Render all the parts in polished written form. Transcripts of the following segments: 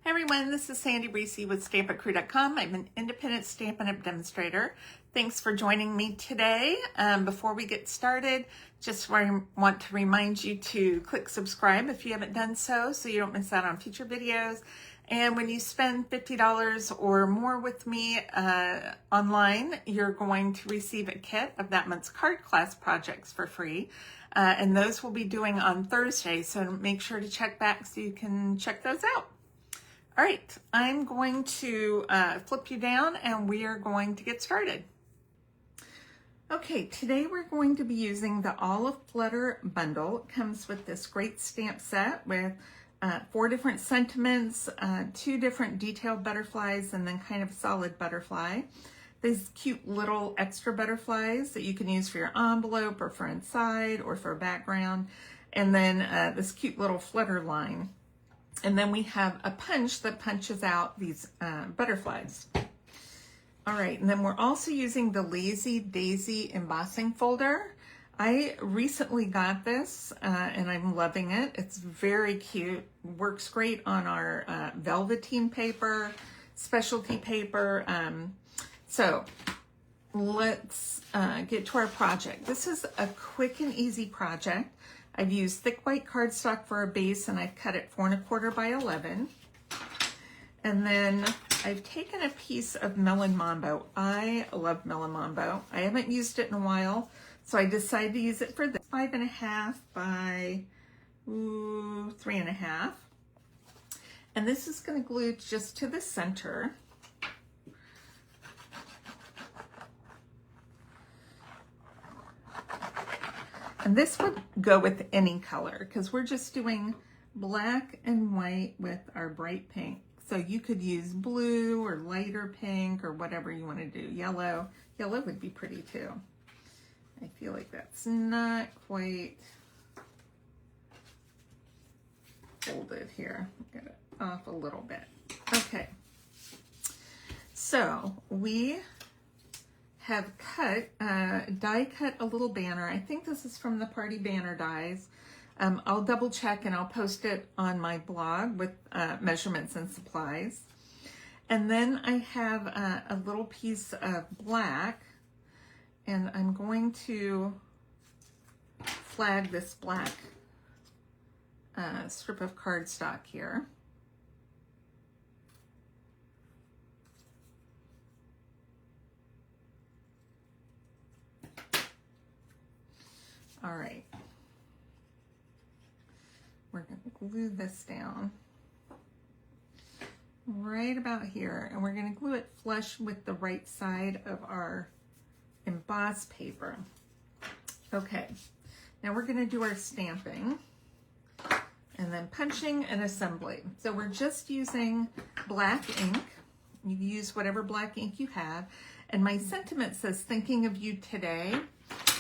Hey everyone, this is Sandy Breesy with StampItCrew.com. I'm an independent Stampin' Up! Demonstrator. Thanks for joining me today. Before we get started, just want to remind you to click subscribe if you haven't done so you don't miss out on future videos. And when you spend $50 or more with me online, you're going to receive a kit of that month's card class projects for free. And those we'll be doing on Thursday, so make sure to check back so you can check those out. All right, I'm going to flip you down and we are going to get started. Okay, today we're going to be using the Aflutter bundle. It comes with this great stamp set with 4 different sentiments, 2 different detailed butterflies, and then kind of a solid butterfly. These cute little extra butterflies that you can use for your envelope or for inside or for a background. And then this cute little flutter line. And then we have a punch that punches out these butterflies. All right, and then we're also using the Lazy Daisy embossing folder. I recently got this and I'm loving it. It's very cute, works great on our velveteen paper, specialty paper. So let's get to our project. This is a quick and easy project. I've used thick white cardstock for a base and I've cut it 4 1/4 by 11. And then I've taken a piece of Melon Mambo. I love Melon Mambo. I haven't used it in a while, so I decided to use it for this 5 1/2 by 3 1/2. And this is going to glue just to the center. And this would go with any color because we're just doing black and white with our bright pink. So you could use blue or lighter pink or whatever you want to do. Yellow. Yellow would be pretty too. I feel like that's not quite folded here. Get it off a little bit. Okay. So we have cut, die cut a little banner. I think this is from the Party Banner dies. I'll double check and I'll post it on my blog with measurements and supplies. And then I have a little piece of black and I'm going to flag this black strip of cardstock here. All right, we're going to glue this down right about here, and we're going to glue it flush with the right side of our embossed paper. Okay, now we're going to do our stamping and then punching and assembly. So we're just using black ink. You use whatever black ink you have, and my sentiment says thinking of you today.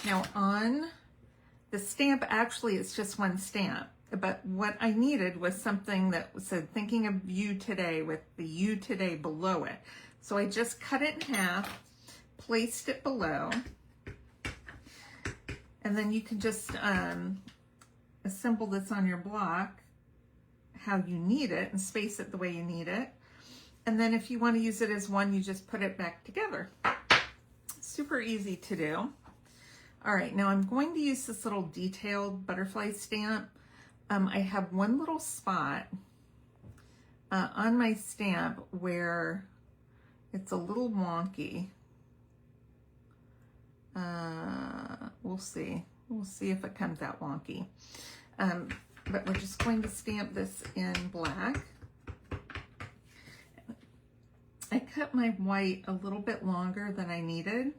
Now on the stamp, actually, it's just one stamp, but what I needed was something that said, thinking of you today, with the you today below it. So I just cut it in half, placed it below, and then you can just assemble this on your block how you need it and space it the way you need it. And then if you want to use it as one, you just put it back together. Super easy to do. All right, now I'm going to use this little detailed butterfly stamp. I have one little spot on my stamp where it's a little wonky. We'll see. We'll see if it comes out wonky. But we're just going to stamp this in black. I cut my white a little bit longer than I needed.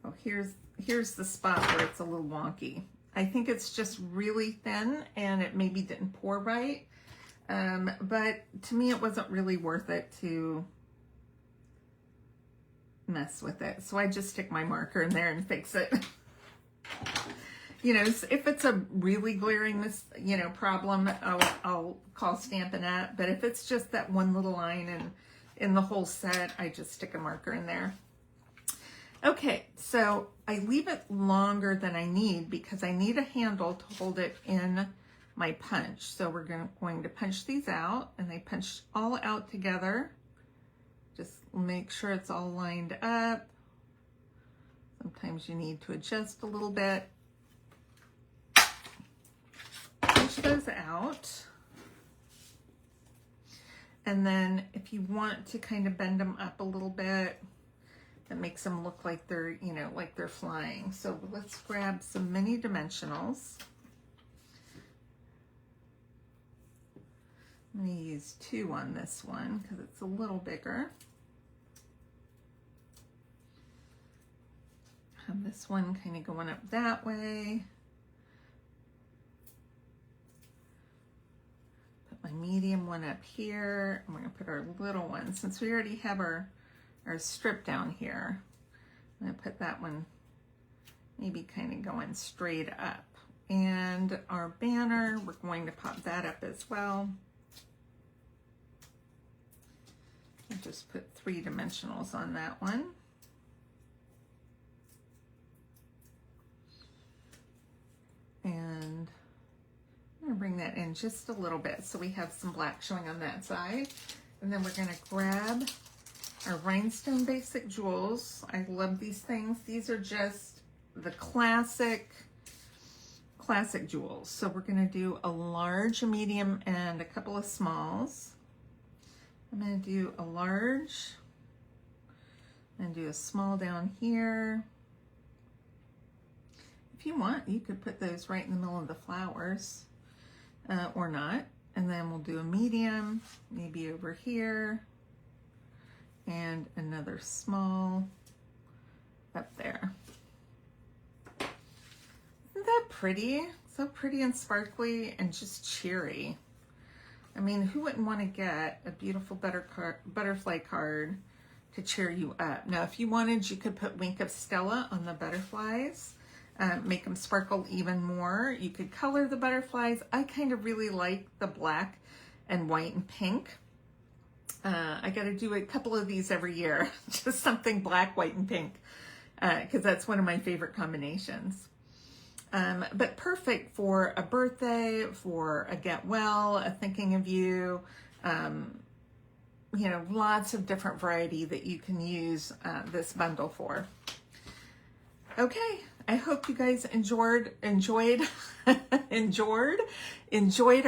Oh, here's the spot where it's a little wonky. I think it's just really thin and it maybe didn't pour right. But to me, it wasn't really worth it to mess with it. So I just stick my marker in there and fix it. You know, if it's a really glaring problem, I'll call Stampin' Up. But if it's just that one little line and in the whole set, I just stick a marker in there. Okay, so I leave it longer than I need because I need a handle to hold it in my punch. So we're going to punch these out, and they punch all out together. Just make sure it's all lined up. Sometimes you need to adjust a little bit. Punch those out. And then if you want to kind of bend them up a little bit, that makes them look like they're, you know, like they're flying. So let's grab some mini dimensionals. I'm going to use 2 on this one because it's a little bigger. Have this one kind of going up that way. Put my medium one up here. I'm going to put our little one, since we already have our strip down here. I'm going to put that one maybe kind of going straight up. And our banner, we're going to pop that up as well. I'll just put 3 dimensionals on that one. And I'm going to bring that in just a little bit so we have some black showing on that side. And then we're going to grab our rhinestone basic jewels. I love these things. These are just the classic jewels. So we're going to do a large, a medium, and a couple of smalls. I'm going to do a large and do a small down here. If you want, you could put those right in the middle of the flowers or not. And then we'll do a medium, maybe over here, and another small up there. Isn't that pretty? So pretty and sparkly and just cheery. I mean, who wouldn't want to get a beautiful butterfly card to cheer you up? Now, if you wanted, you could put Wink of Stella on the butterflies, make them sparkle even more. You could color the butterflies. I kind of really like the black and white and pink. I got to do a couple of these every year, just something black, white, and pink, because that's one of my favorite combinations. But perfect for a birthday, for a get well, a thinking of you, you know, lots of different variety that you can use this bundle for. Okay, I hope you guys enjoyed our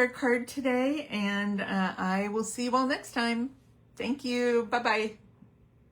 card today, and I will see you all next time. Thank you. Bye-bye.